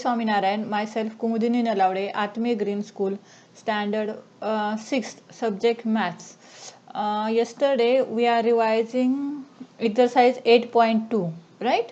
Swaminarayan, myself Kumudini Nalaude, Atme Green School, Standard 6th, subject Maths. Yesterday we are revising exercise 8.2, right?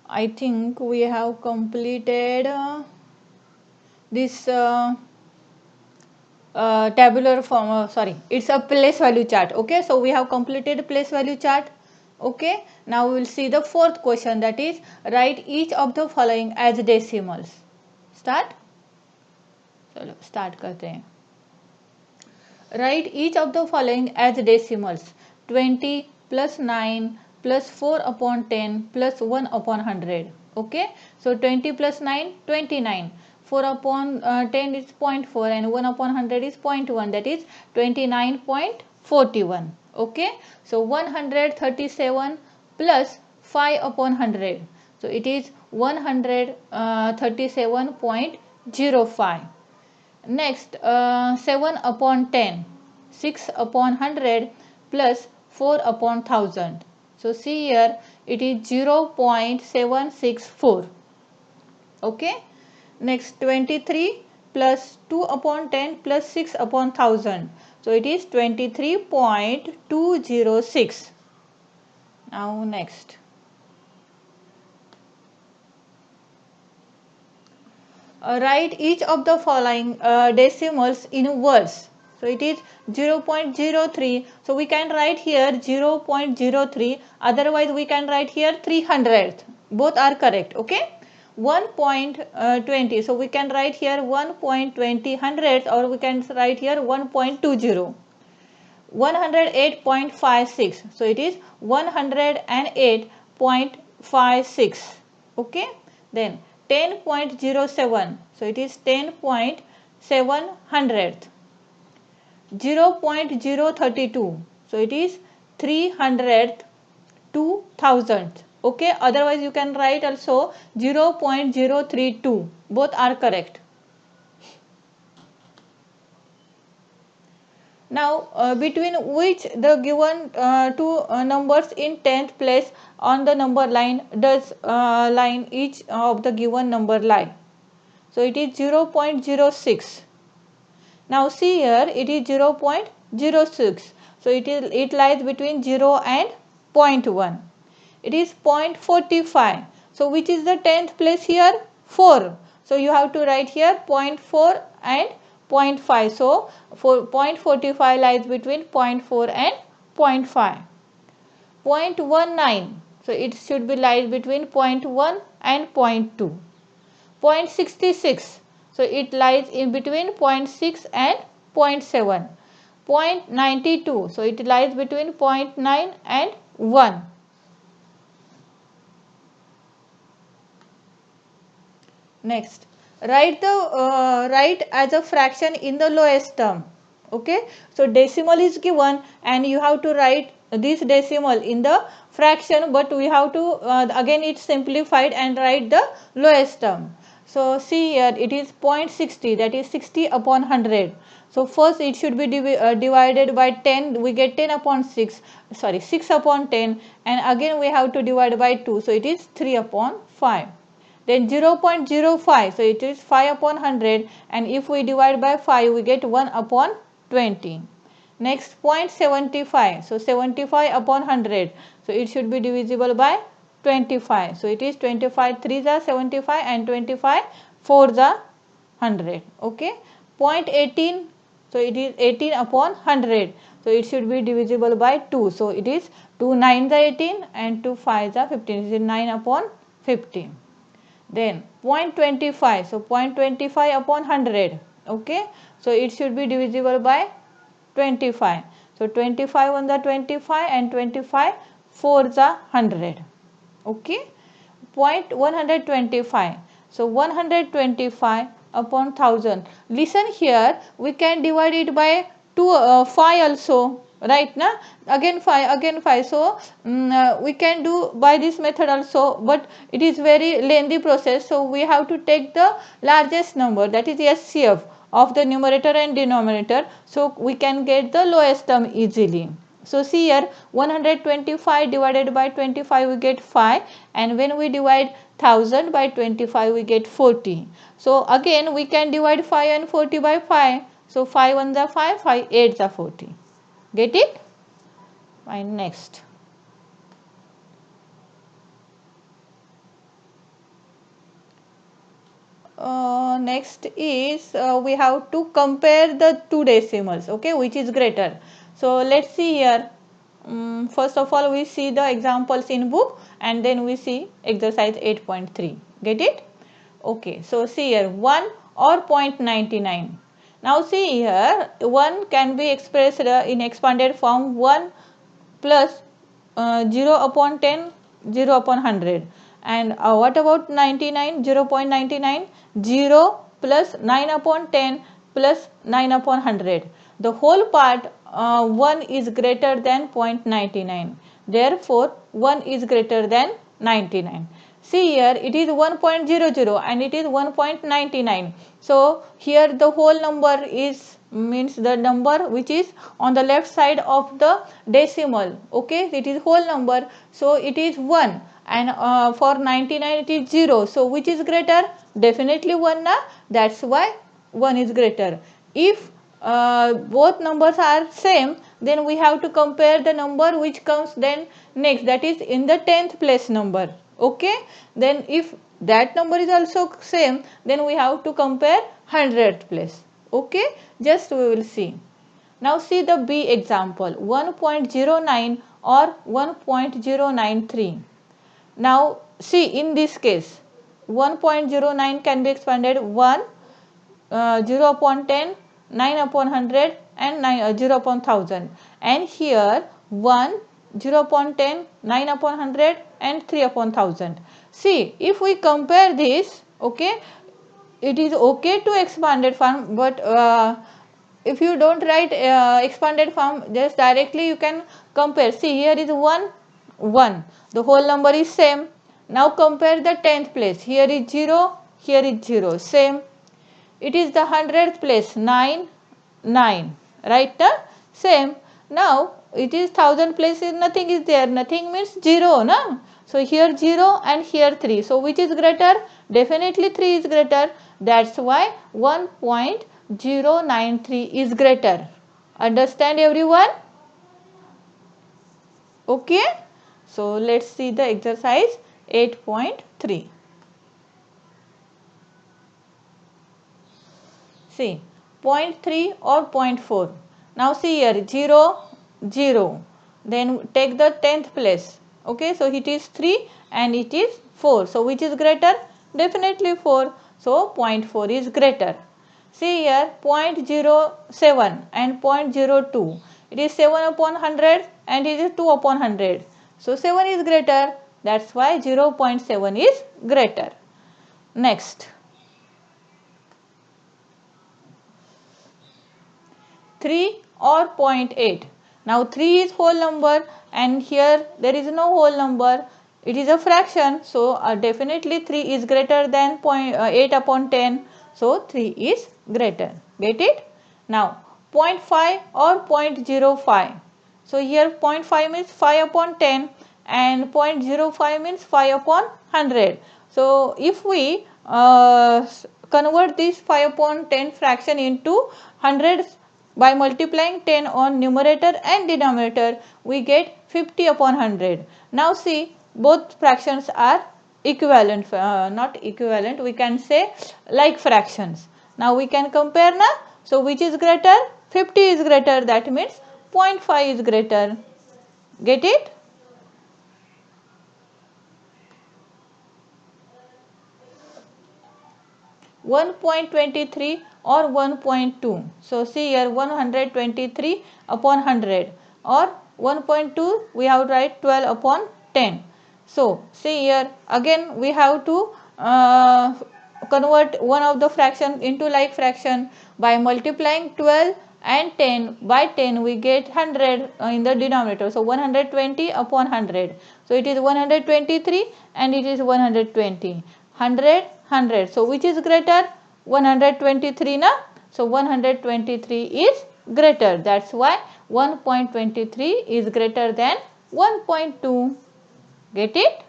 I think we have completed this tabular form, it's a place value chart. Okay, so we have completed place value chart. Okay, now we will see the fourth question, that is write each of the following as decimals. Start. चलो start करते हैं. Write each of the following as decimals. 20 plus 9 plus 4 upon 10 plus 1 upon 100. Okay, so 20 plus 9, 29. 4 upon 10 is 0.4 and 1 upon 100 is 0.1, that is 29.41. Okay, so 137 plus 5 upon 100, so it is 137.05. Next, 7 upon 10, 6 upon 100 plus 4 upon 1000. So see here, it is 0.764. Okay. Next, 23 plus 2 upon 10 plus 6 upon 1000. So it is 23.206. Now next. Write each of the following decimals in words. So it is 0.03. So we can write here 0.03. Otherwise we can write here 300th. Both are correct. Okay. 1.20. So we can write here 1.20 hundredths, or we can write here 1.20. 108.56. So it is 108.56. Okay. Then 10.07. So it is 10.7 hundredth. 0.032. So it is 300th to 1000th. Okay, otherwise you can write also 0.032. Both are correct. Now between which the given two numbers in 10th place on the number line does line each of the given number lie? So it is 0.06. Now see here, it is 0.06. So it lies between 0 and 0.1. It is 0.45. So which is the 10th place here? 4. So you have to write here 0.4 and 0.5. So 0.45 lies between 0.4 and 0.5. 0.19. So it should be lies between 0.1 and 0.2. 0.66. So it lies in between 0.6 and 0.7. 0.92. So it lies between 0.9 and 1. Next, write as a fraction in the lowest term. Okay, so decimal is given and you have to write this decimal in the fraction, but we have to again it's simplified and write the lowest term. So see here, it is 0.60, that is 60 upon 100. So first it should be divided by 10, we get 10 upon 6, 6 upon 10, and again we have to divide by 2, so it is 3 upon 5. Then 0.05, so it is 5 upon 100, and if we divide by 5 we get 1 upon 20. Next, 0.75, so 75 upon 100, so it should be divisible by 25. So it is 25 3s are 75 and 25 4s are 100. Okay. 0.18, so it is 18 upon 100, so it should be divisible by 2. So it is 2 9s are 18 and 2 5s are 15. It is 9 upon 15. Then 0.25, so 0.25 upon 100. Okay, so it should be divisible by 25. So 25 on the 25 and 25 4s are 100. Okay, 125. So 125 upon 1000. Listen here, we can divide it by 5 also. Right now, again 5. So we can do by this method also, but it is very lengthy process. So we have to take the largest number, that is SCF of the numerator and denominator, so we can get the lowest term easily. So see here, 125 divided by 25 we get 5, and when we divide 1000 by 25 we get 40. So again we can divide 5 and 40 by 5. So 5 ones are 5, 5 8s are 40. Get it? Fine, next. Next is we have to compare the two decimals, okay, which is greater. So let's see here. First of all we see the examples in book and then we see exercise 8.3. Get it? Okay, so see here 1 or 0.99. Now see here 1 can be expressed in expanded form 1 plus 0 upon 10, 0 upon 100. And what about 99, 0.99? 0 plus 9 upon 10 plus 9 upon 100. The whole part 1 is greater than 0.99. Therefore, 1 is greater than 99. See here it is 1.00 and it is 1.99. So here the whole number is means the number which is on the left side of the decimal, okay, it is whole number, so it is 1, and for 99 it is 0. So which is greater? Definitely 1 na, that's why 1 is greater. If both numbers are same, then we have to compare the number which comes then next, that is in the 10th place number, okay. Then if that number is also same, then we have to compare 100th place, okay. Just we will see. Now see the B example 1.09 or 1.093. Now see in this case 1.09 can be expanded 1, 0 upon 10, 9 upon 100 and 0 upon 1000, and here 1, 0 upon 10, 9 upon 100 and 3 upon 1000. See if we compare this, okay, it is okay to expanded form, but if you don't write expanded form, just directly you can compare. See here is 1, 1, the whole number is same. Now compare the 10th place, here is 0, here is 0, same. It is the 100th place, 9, 9, right? Same. Now it is 1000 place, nothing is there, nothing means 0, na? So here 0 and here 3. So which is greater? Definitely 3 is greater. That's why 1.093 is greater. Understand everyone? Okay. So let's see the exercise 8.3. See 0.3 or 0.4. Now see here 0, 0. Then take the 10th place. Okay, so it is 3 and it is 4. So which is greater? Definitely 4. So 0.4 is greater. See here 0.07 and 0.02. It is 7 upon 100 and it is 2 upon 100. So 7 is greater. That's why 0.7 is greater. Next. 3 or 0.8. Now 3 is whole number and here there is no whole number. It is a fraction. So definitely 3 is greater than 8 upon 10. So 3 is greater. Get it? Now 0.5 or 0.05. So here 0.5 means 5 upon 10 and 0.05 means 5 upon 100. So if we convert this 5 upon 10 fraction into hundreds by multiplying 10 on numerator and denominator, we get 50 upon 100. Now see both fractions are equivalent, not equivalent, we can say like fractions. Now we can compare now. So which is greater? 50 is greater, that means 0.5 is greater. Get it? One 1.23 or 1.2. So see here 123 upon 100 or 1.2 we have to write 12 upon 10. So see here again we have to convert one of the fraction into like fraction by multiplying 12 and 10 by 10 we get 100 in the denominator. So 120 upon 100. So it is 123 and it is 120. 100, 100. So which is greater? 123 na? So 123 is greater. That's why 1.23 is greater than 1.2. Get it?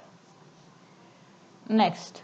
Next.